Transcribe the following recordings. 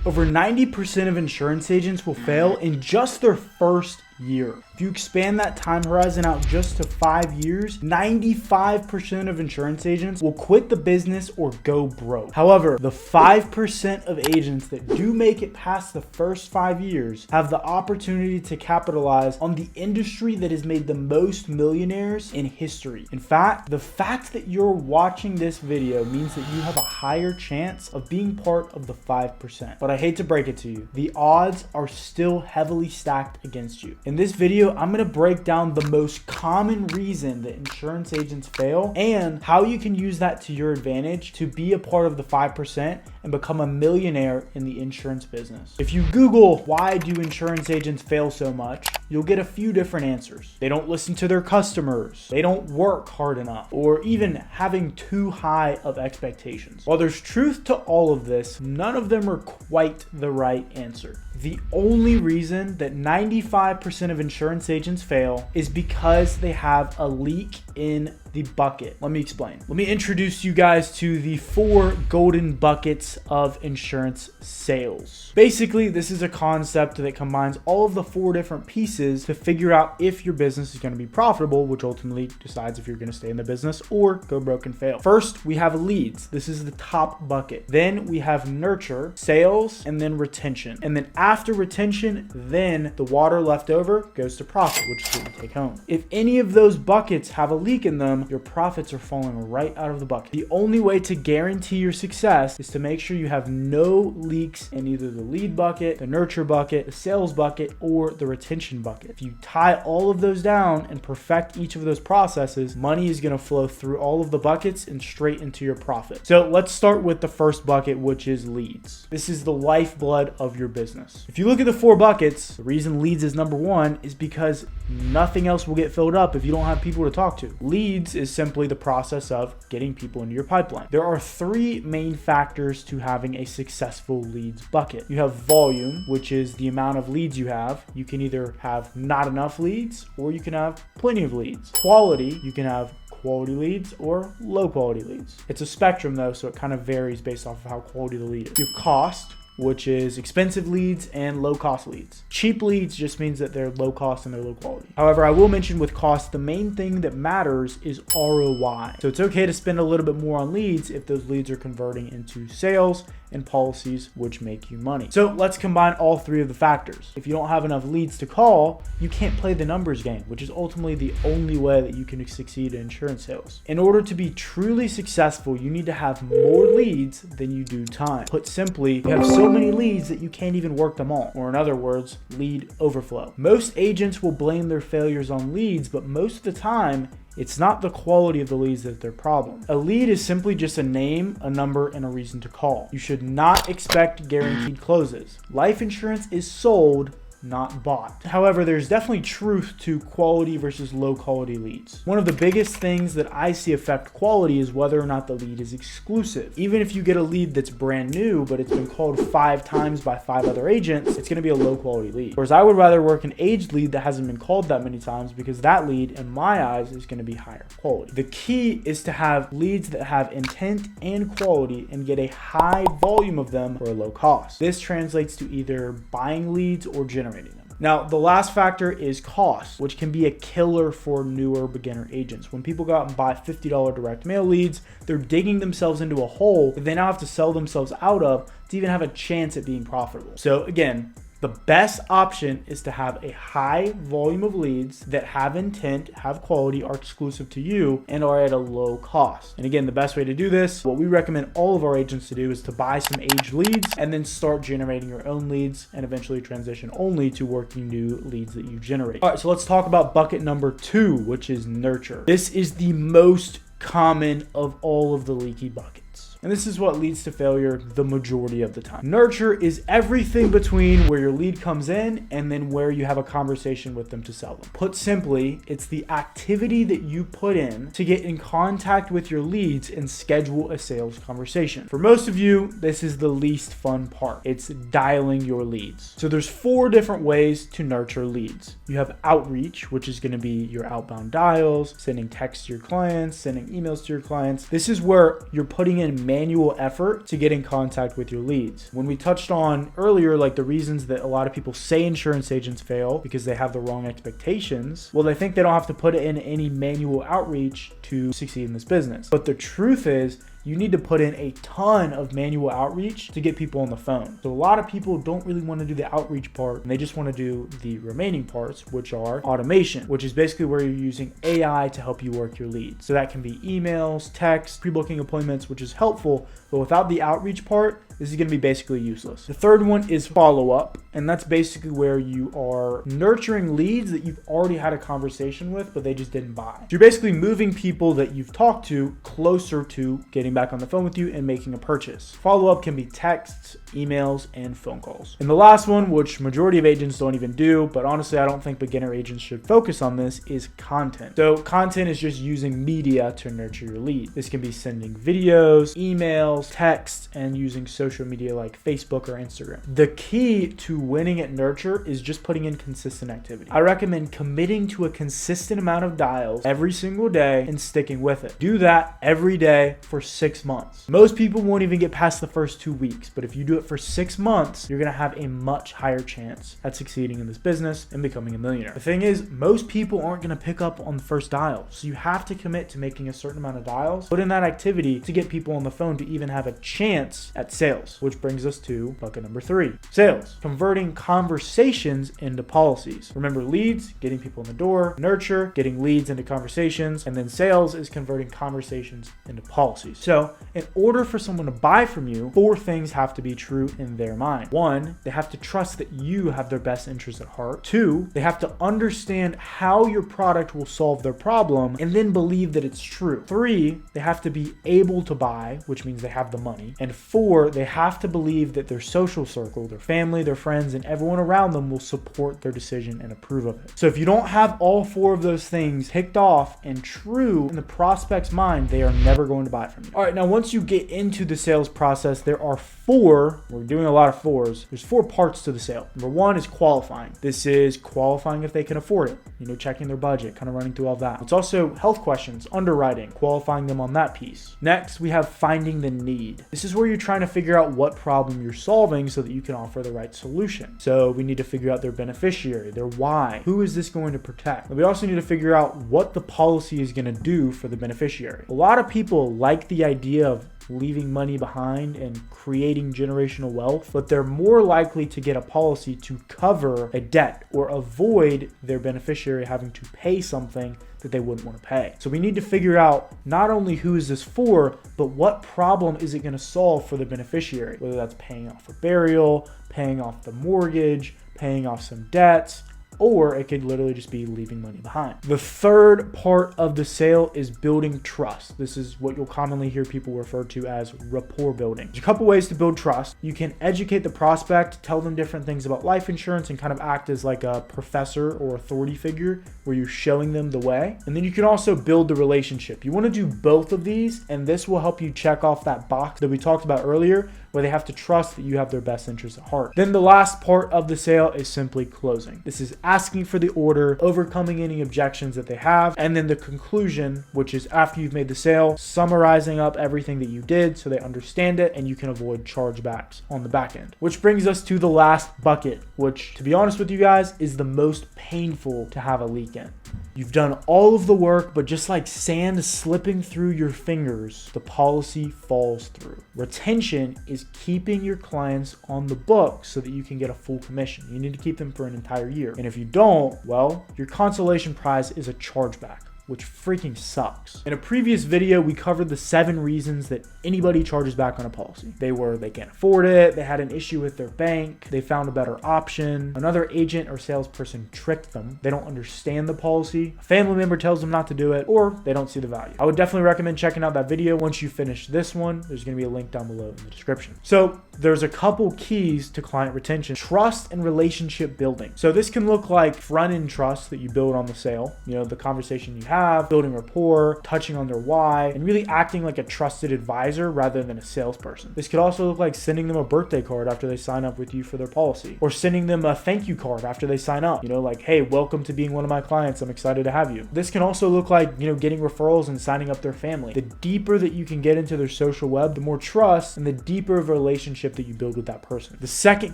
Over 90% of insurance agents will fail in just their first year. If you expand that time horizon out just to 5 years, 95% of insurance agents will quit the business or go broke. However, the 5% of agents that do make it past the first 5 years have the opportunity to capitalize on the industry that has made the most millionaires in history. In fact, the fact that you're watching this video means that you have a higher chance of being part of the 5%. But I hate to break it to you, the odds are still heavily stacked against you. In this video, I'm going to break down the most common reason that insurance agents fail and how you can use that to your advantage to be a part of the 5% and become a millionaire in the insurance business. If you Google why do insurance agents fail so much, you'll get a few different answers. They don't listen to their customers, they don't work hard enough, or even having too high of expectations. While there's truth to all of this, none of them are quite the right answer. The only reason that 95% of insurance agents fail is because they have a leak in the bucket. Let me explain. Let me introduce you guys to the 4 golden buckets of insurance sales. Basically, this is a concept that combines all of the 4 different pieces to figure out if your business is going to be profitable, which ultimately decides if you're going to stay in the business or go broke and fail. First, we have leads. This is the top bucket. Then we have nurture, sales, and then retention. And then after retention, then the water left over goes to profit, which is what you take home. If any of those buckets have a leak in them, your profits are falling right out of the bucket. The only way to guarantee your success is to make sure you have no leaks in either the lead bucket, the nurture bucket, the sales bucket, or the retention bucket. If you tie all of those down and perfect each of those processes, money is going to flow through all of the buckets and straight into your profit. So let's start with the first bucket, which is leads. This is the lifeblood of your business. If you look at the 4 buckets, the reason leads is number 1 is because nothing else will get filled up if you don't have people to talk to. Leads is simply the process of getting people into your pipeline. There are 3 main factors to having a successful leads bucket. You have volume, which is the amount of leads you have. You can either have not enough leads or you can have plenty of leads. Quality, you can have quality leads or low quality leads. It's a spectrum though, so it kind of varies based off of how quality the lead is. You have cost, which is expensive leads and low cost leads. Cheap leads just means that they're low cost and they're low quality. However, I will mention with cost, the main thing that matters is ROI. So it's okay to spend a little bit more on leads if those leads are converting into sales and policies which make you money. So let's combine all 3 of the factors. If you don't have enough leads to call, you can't play the numbers game, which is ultimately the only way that you can succeed in insurance sales. In order to be truly successful, you need to have more leads than you do time. Put simply, you have so many leads that you can't even work them all, or in other words, lead overflow. Most agents will blame their failures on leads, but most of the time, it's not the quality of the leads that's their problem. A lead is simply just a name, a number, and a reason to call. You should not expect guaranteed closes. Life insurance is sold, not bought. However, there's definitely truth to quality versus low quality leads. One of the biggest things that I see affect quality is whether or not the lead is exclusive. Even if you get a lead that's brand new, but it's been called 5 times by 5 other agents, it's going to be a low quality lead. Whereas I would rather work an aged lead that hasn't been called that many times because that lead, in my eyes, is going to be higher quality. The key is to have leads that have intent and quality and get a high volume of them for a low cost. This translates to either buying leads or generating them. Now, the last factor is cost, which can be a killer for newer beginner agents. When people go out and buy $50 direct mail leads, they're digging themselves into a hole that they now have to sell themselves out of to even have a chance at being profitable. So again, the best option is to have a high volume of leads that have intent, have quality, are exclusive to you, and are at a low cost. And again, the best way to do this, what we recommend all of our agents to do is to buy some aged leads and then start generating your own leads and eventually transition only to working new leads that you generate. All right, so let's talk about bucket number 2, which is nurture. This is the most common of all of the leaky buckets. And this is what leads to failure the majority of the time. Nurture is everything between where your lead comes in and then where you have a conversation with them to sell them. Put simply, it's the activity that you put in to get in contact with your leads and schedule a sales conversation. For most of you, this is the least fun part. It's dialing your leads. So there's 4 different ways to nurture leads. You have outreach, which is going to be your outbound dials, sending texts to your clients, sending emails to your clients. This is where you're putting in manual effort to get in contact with your leads. When we touched on earlier, like the reasons that a lot of people say insurance agents fail because they have the wrong expectations, well, they think they don't have to put in any manual outreach to succeed in this business. But the truth is, you need to put in a ton of manual outreach to get people on the phone. So a lot of people don't really want to do the outreach part, and they just want to do the remaining parts, which are automation, which is basically where you're using AI to help you work your leads. So that can be emails, texts, pre-booking appointments, which is helpful, but without the outreach part, this is going to be basically useless. The third one is follow-up, and that's basically where you are nurturing leads that you've already had a conversation with, but they just didn't buy. So you're basically moving people that you've talked to closer to getting back on the phone with you and making a purchase. Follow-up can be texts, emails, and phone calls. And the last one, which majority of agents don't even do, but honestly, I don't think beginner agents should focus on this, is content. So content is just using media to nurture your lead. This can be sending videos, emails, texts, and using social media like Facebook or Instagram. The key to winning at nurture is just putting in consistent activity. I recommend committing to a consistent amount of dials every single day and sticking with it. Do that every day for 6 months. Most people won't even get past the first 2 weeks, but if you do it for 6 months, you're gonna have a much higher chance at succeeding in this business and becoming a millionaire. The thing is, most people aren't gonna pick up on the first dial, so you have to commit to making a certain amount of dials, put in that activity to get people on the phone to even have a chance at sales. Which brings us to bucket number 3, sales. Converting conversations into policies. Remember, leads, getting people in the door; nurture, getting leads into conversations; and then sales is converting conversations into policies. So in order for someone to buy from you, 4 things have to be true in their mind. 1, they have to trust that you have their best interests at heart. 2, they have to understand how your product will solve their problem and then believe that it's true. 3, they have to be able to buy, which means they have the money. And 4, they have to believe that their social circle, their family, their friends, and everyone around them will support their decision and approve of it. So if you don't have all 4 of those things ticked off and true in the prospect's mind, they are never going to buy from you. All right, now once you get into the sales process, there are 4, we're doing a lot of 4s. There's 4 parts to the sale. Number 1 is qualifying. This is qualifying if they can afford it, checking their budget, kind of running through all that. It's also health questions, underwriting, qualifying them on that piece. Next, we have finding the need. This is where you're trying to figure out what problem you're solving so that you can offer the right solution. So we need to figure out their beneficiary, their why. Who is this going to protect? And we also need to figure out what the policy is going to do for the beneficiary. A lot of people like the idea of leaving money behind and creating generational wealth, but they're more likely to get a policy to cover a debt or avoid their beneficiary having to pay something that they wouldn't want to pay. So we need to figure out not only who is this for, but what problem is it going to solve for the beneficiary, whether that's paying off a burial, paying off the mortgage, paying off some debts, or it could literally just be leaving money behind. The third part of the sale is building trust. This is what you'll commonly hear people refer to as rapport building. There's a couple ways to build trust. You can educate the prospect, tell them different things about life insurance, and kind of act as like a professor or authority figure where you're showing them the way. And then you can also build the relationship. You want to do both of these, and this will help you check off that box that we talked about earlier, where they have to trust that you have their best interests at heart. Then the last part of the sale is simply closing. This is asking for the order, overcoming any objections that they have, and then the conclusion, which is after you've made the sale, summarizing up everything that you did so they understand it and you can avoid chargebacks on the back end. Which brings us to the last bucket, which, to be honest with you guys, is the most painful to have a leak in. You've done all of the work, but just like sand slipping through your fingers, the policy falls through. Retention is keeping your clients on the book so that you can get a full commission. You need to keep them for an entire year. And if you don't, well, your consolation prize is a chargeback, which freaking sucks. In a previous video, we covered the 7 reasons that anybody charges back on a policy. They can't afford it, they had an issue with their bank, they found a better option, another agent or salesperson tricked them, they don't understand the policy, a family member tells them not to do it, or they don't see the value. I would definitely recommend checking out that video once you finish this one. There's gonna be a link down below in the description. So there's a couple keys to client retention: trust and relationship building. So this can look like front-end trust that you build on the sale, the conversation you have, building rapport, touching on their why, and really acting like a trusted advisor rather than a salesperson. This could also look like sending them a birthday card after they sign up with you for their policy, or sending them a thank you card after they sign up, like, hey, welcome to being one of my clients, I'm excited to have you. This can also look like, getting referrals and signing up their family. The deeper that you can get into their social web, the more trust and the deeper of a relationship that you build with that person. The second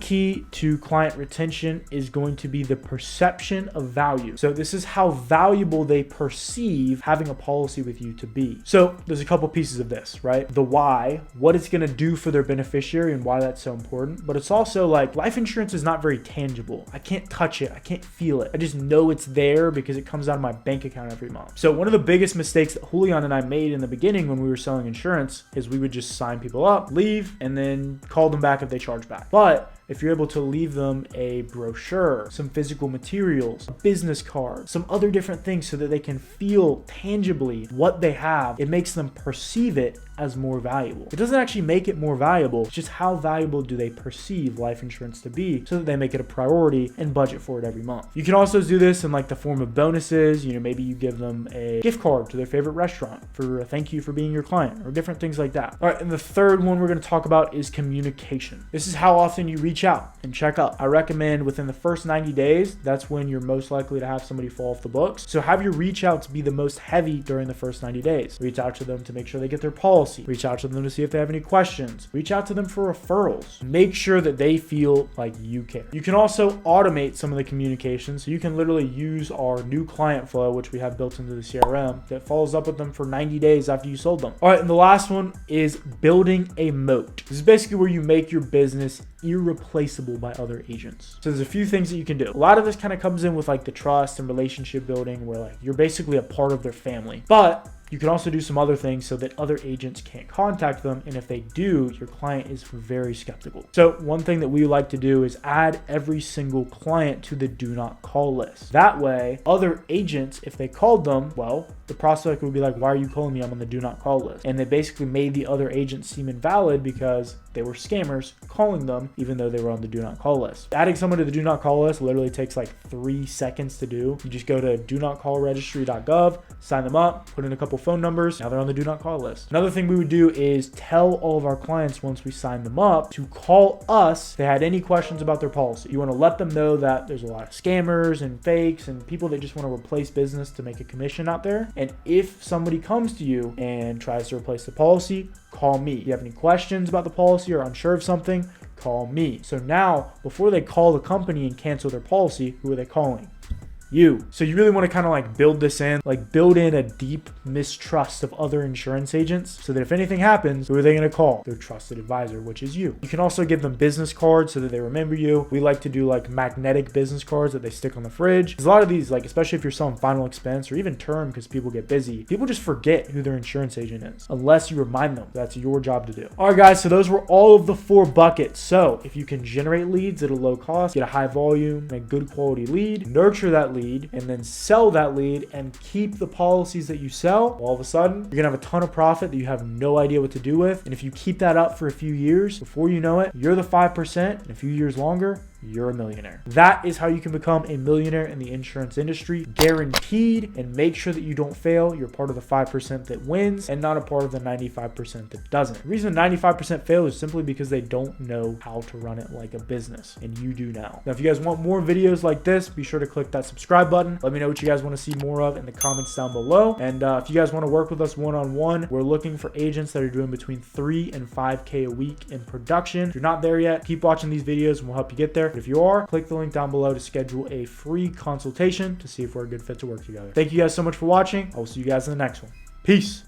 key to client retention is going to be the perception of value. So this is how valuable they perceive having a policy with you to be. So there's a couple pieces of this, right? The why, what it's going to do for their beneficiary and why that's so important. But it's also like, life insurance is not very tangible. I can't touch it. I can't feel it. I just know it's there because it comes out of my bank account every month. So one of the biggest mistakes that Julian and I made in the beginning when we were selling insurance is we would just sign people up, leave, and then call them back if they charge back. But if you're able to leave them a brochure, some physical materials, a business card, some other different things so that they can feel tangibly what they have, it makes them perceive it as more valuable. It doesn't actually make it more valuable, it's just how valuable do they perceive life insurance to be so that they make it a priority and budget for it every month. You can also do this in like the form of bonuses. Maybe you give them a gift card to their favorite restaurant for a thank you for being your client, or different things like that. All right, and the third one we're going to talk about is communication. This is how often you reach out and check up. I recommend within the first 90 days, that's when you're most likely to have somebody fall off the books. So have your reach outs be the most heavy during the first 90 days. Reach out to them to make sure they get their policy. Reach out to them to see if they have any questions. Reach out to them for referrals. Make sure that they feel like you care. You can also automate some of the communication. So you can literally use our new client flow, which we have built into the CRM, that follows up with them for 90 days after you sold them. All right, and the last one is building a moat. This is basically where you make your business irreplaceable by other agents. So there's a few things that you can do. A lot of this kind of comes in with like the trust and relationship building, where like you're basically a part of their family. But you can also do some other things so that other agents can't contact them. And if they do, your client is very skeptical. So one thing that we like to do is add every single client to the do not call list. That way, other agents, if they called them, well, the prospect would be like, why are you calling me? I'm on the do not call list. And they basically made the other agents seem invalid because they were scammers calling them, even though they were on the do not call list. Adding someone to the do not call list literally takes like 3 seconds to do. You just go to donotcallregistry.gov, sign them up, put in a couple phone numbers. Now they're on the do not call list. Another thing we would do is tell all of our clients once we sign them up to call us if they had any questions about their policy. You want to let them know that there's a lot of scammers and fakes and people that just want to replace business to make a commission out there. And if somebody comes to you and tries to replace the policy, call me. If you have any questions about the policy or unsure of something, call me. So now, before they call the company and cancel their policy, who are they calling? You. So you really want to kind of like build this in, like build in a deep mistrust of other insurance agents so that if anything happens, who are they going to call? Their trusted advisor, which is you. You can also give them business cards so that they remember you. We like to do like magnetic business cards that they stick on the fridge. There's a lot of these, like especially if you're selling final expense or even term, because people get busy, people just forget who their insurance agent is unless you remind them. That's your job to do. All right, guys. So those were all of the 4 buckets. So if you can generate leads at a low cost, get a high volume, and a good quality lead, nurture that lead, and then sell that lead and keep the policies that you sell, all of a sudden you're gonna have a ton of profit that you have no idea what to do with. And if you keep that up for a few years, before you know it, you're the 5%. In a few years longer, you're a millionaire. That is how you can become a millionaire in the insurance industry, guaranteed. And make sure that you don't fail. You're part of the 5% that wins and not a part of the 95% that doesn't. The reason 95% fail is simply because they don't know how to run it like a business, and you do now. Now, if you guys want more videos like this, be sure to click that subscribe button. Let me know what you guys want to see more of in the comments down below. And if you guys want to work with us one-on-one, we're looking for agents that are doing between 3 and 5K a week in production. If you're not there yet, keep watching these videos and we'll help you get there. But if you are, click the link down below to schedule a free consultation to see if we're a good fit to work together. Thank you guys so much for watching. I will see you guys in the next one. Peace.